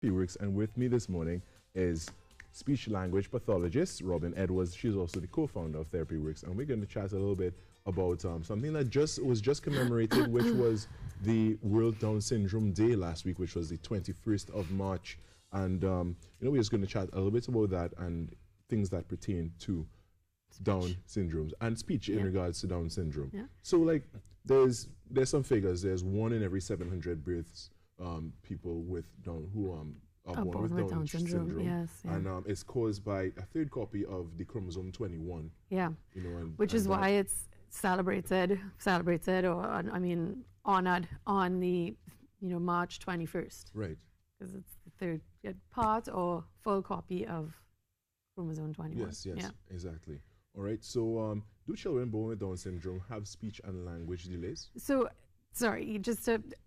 Therapy Works, and with me this morning is speech language pathologist Robyn Edwards. She's also the co-founder of Therapy Works, and we're going to chat a little bit about something that was just commemorated, which was the World Down Syndrome Day last week, which was the 21st of March. And we're just going to chat a little bit about that and things that pertain to Down syndromes and speech in regards to Down syndrome. So, like, there's some figures. There's 1 in every 700 births, people with Down who are born with Down syndrome. Yes, and it's caused by a third copy of the chromosome 21. Yeah, which is why it's celebrated, or I mean, honored on the March 21st. Right. Because it's the third part or full copy of chromosome 21. Yes, exactly. All right. So, do children born with Down syndrome have speech and language delays? So, sorry,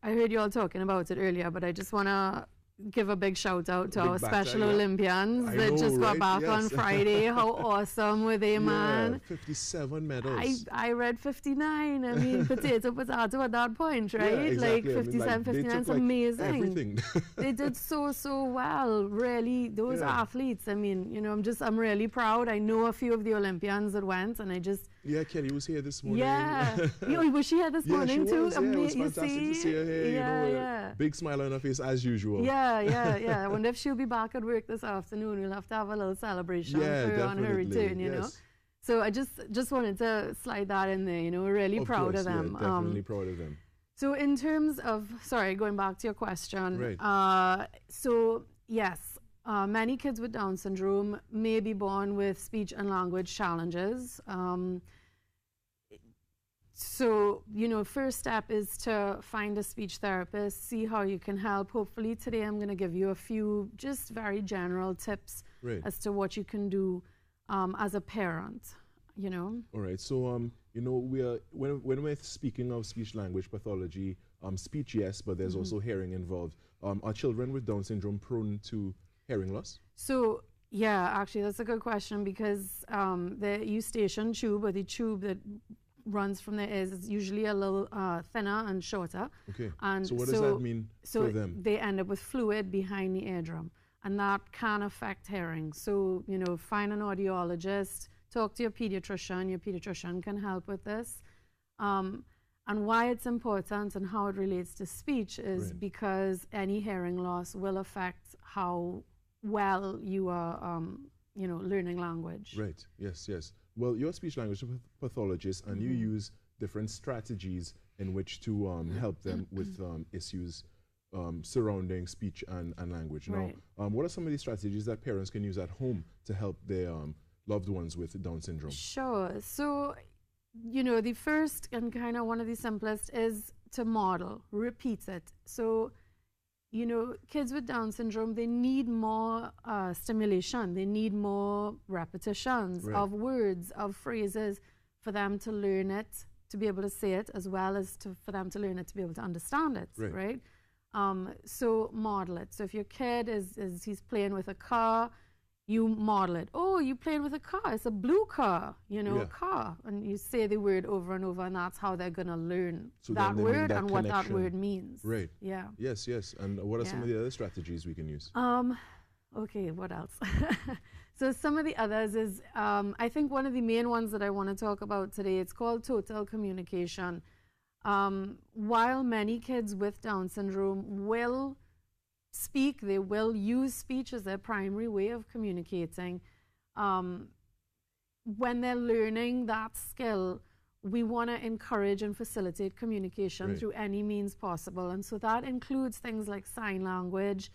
I heard you all talking about it earlier, but I just want to give a big shout out to our Special Olympians that just got back on Friday. How awesome were they, man? 57 medals. I read 59. I mean, potato at that point, right? Yeah, exactly. Like 57, 59 is amazing. Everything. They did so well, really. Those athletes, I mean, I'm really proud. I know a few of the Olympians that went, and I just... Yeah, Kelly was here this morning. Yeah. Was she here this morning she too? Was, it was fantastic to see her here. Big smile on her face as usual. Yeah. I wonder if she'll be back at work this afternoon. We'll have to have a little celebration for her on her return, you know. So I just wanted to slide that in there, We're really proud of them. Yeah, definitely proud of them. So in terms of, sorry, going back to your question. Right. So yes, many kids with Down syndrome may be born with speech and language challenges. So, first step is to find a speech therapist, see how you can help. Hopefully today I'm going to give you a few just very general tips as to what you can do as a parent, All right. So, when we're speaking of speech language pathology, speech, yes, but there's also hearing involved. Are children with Down syndrome prone to hearing loss? So, yeah, actually, that's a good question because the eustachian tube, or the tube that runs from their ears, is usually a little thinner and shorter. Okay. And so what does that mean for them? They end up with fluid behind the eardrum, and that can affect hearing. So, find an audiologist, talk to your pediatrician. Your pediatrician can help with this. And why it's important and how it relates to speech is because any hearing loss will affect how well you are, learning language. Right. Yes. Well, you're a speech language pathologist, and you use different strategies in which to help them with issues surrounding speech and language. Now, what are some of the strategies that parents can use at home to help their loved ones with Down syndrome? Sure. So, the first and kind of one of the simplest is to model, repeat it. So, kids with Down syndrome, they need more stimulation. They need more repetitions of words, of phrases for them to learn it, to be able to say it, as well as for them to learn it, to be able to understand it, right? So model it. So if your kid he's playing with a car, you model it. Oh, you playing with a car. It's a blue car, a car. And you say the word over and over, and that's how they're going to learn that word and what that word means. Right. Yeah. Yes. And what are some of the other strategies we can use? Okay, what else? So some of the others is, I think one of the main ones that I want to talk about today, it's called total communication. While many kids with Down syndrome will speak, they will use speech as their primary way of communicating. When they're learning that skill, we want to encourage and facilitate communication through any means possible. And so that includes things like sign language,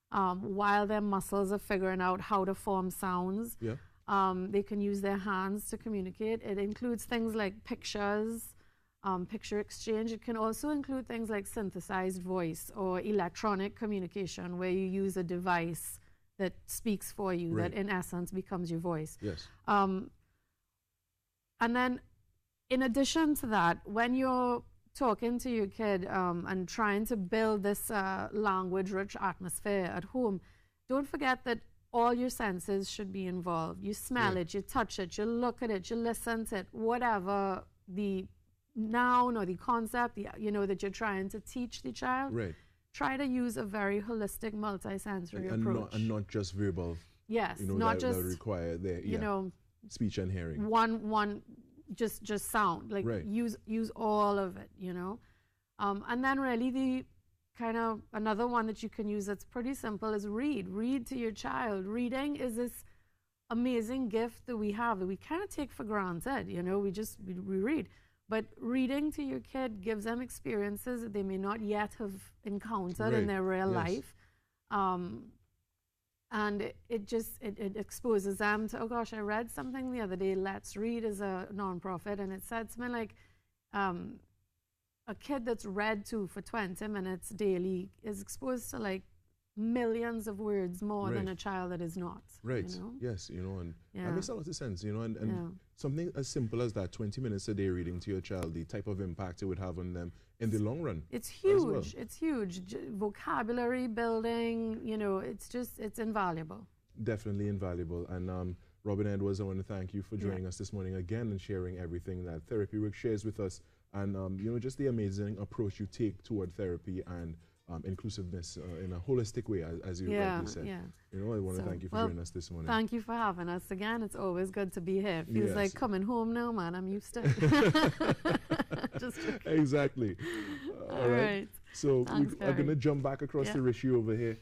while their muscles are figuring out how to form sounds. They can use their hands to communicate. It includes things like pictures, picture exchange. It can also include things like synthesized voice or electronic communication, where you use a device that speaks for you, that in essence becomes your voice. Yes. And then in addition to that, when you're talking to your kid and trying to build this language-rich atmosphere at home, don't forget that all your senses should be involved. You smell it, you touch it, you look at it, you listen to it, whatever the noun or the concept, that you're trying to teach the child. Right. try to use a very holistic, multi-sensory approach. And not just verbal. Yes, you know, not that just require there. You know, speech and hearing. One, just sound. Like use all of it. You know, and then really the kind of another one that you can use that's pretty simple is read. Read to your child. Reading is this amazing gift that we have that we kind of take for granted. You know, we read. But reading to your kid gives them experiences that they may not yet have encountered in their real life. And it exposes them to, oh gosh, I read something the other day, Let's Read is a nonprofit, and it said something like a kid that's read to for 20 minutes daily is exposed to like millions of words more than a child that is not. Right. You know? Yes, you know, and that makes a lot of sense, you know, and something as simple as that, 20 minutes a day reading to your child, the type of impact it would have on them in the long run. It's huge. It's huge. Vocabulary building, you know, it's invaluable. Definitely invaluable. And Robyn Edwards, I want to thank you for joining us this morning again and sharing everything that Therapy Works shares with us, and you know, just the amazing approach you take toward therapy and inclusiveness in a holistic way, as you rightly said. You know, I want to thank you for joining us this morning. Thank you for having us again. It's always good to be here. Feels like coming home now, man. I'm used to it. Just exactly. All right. So Thanks, we're going to jump back across the Rishi over here.